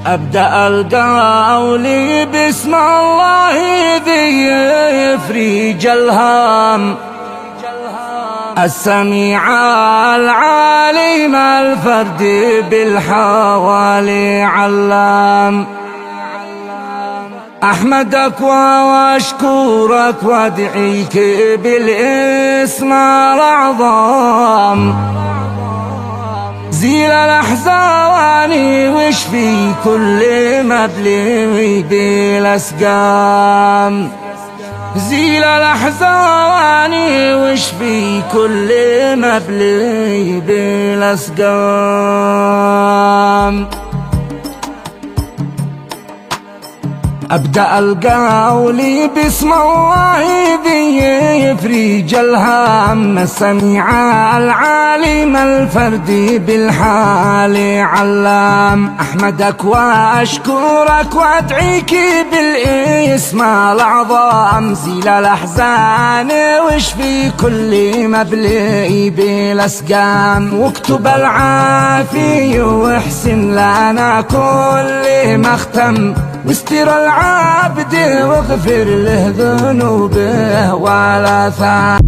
أبدأ القول باسم الله ذي يفريج الهام، السميع العليم الفرد بالحوالي علام. أحمدك وأشكرك وأدعيك بالاسم الأعظم، زيل الأحزان واشفي كل مبلغ بالأسقام، زيل الأحزان واشفي كل مبلغ بالأسقام. أبدأ القول باسم الله ذي يفريج الهام، السميع العليم الفرد بالحال علام. أحمدك وأشكرك وأدعيك بالاسم الأعظم، زيل الأحزان واشفي كل مبلغ بالأسقام. واكتب العافية واحسن لنا كل مختم، واستر العبد واغفر له ذنوبه والآثام.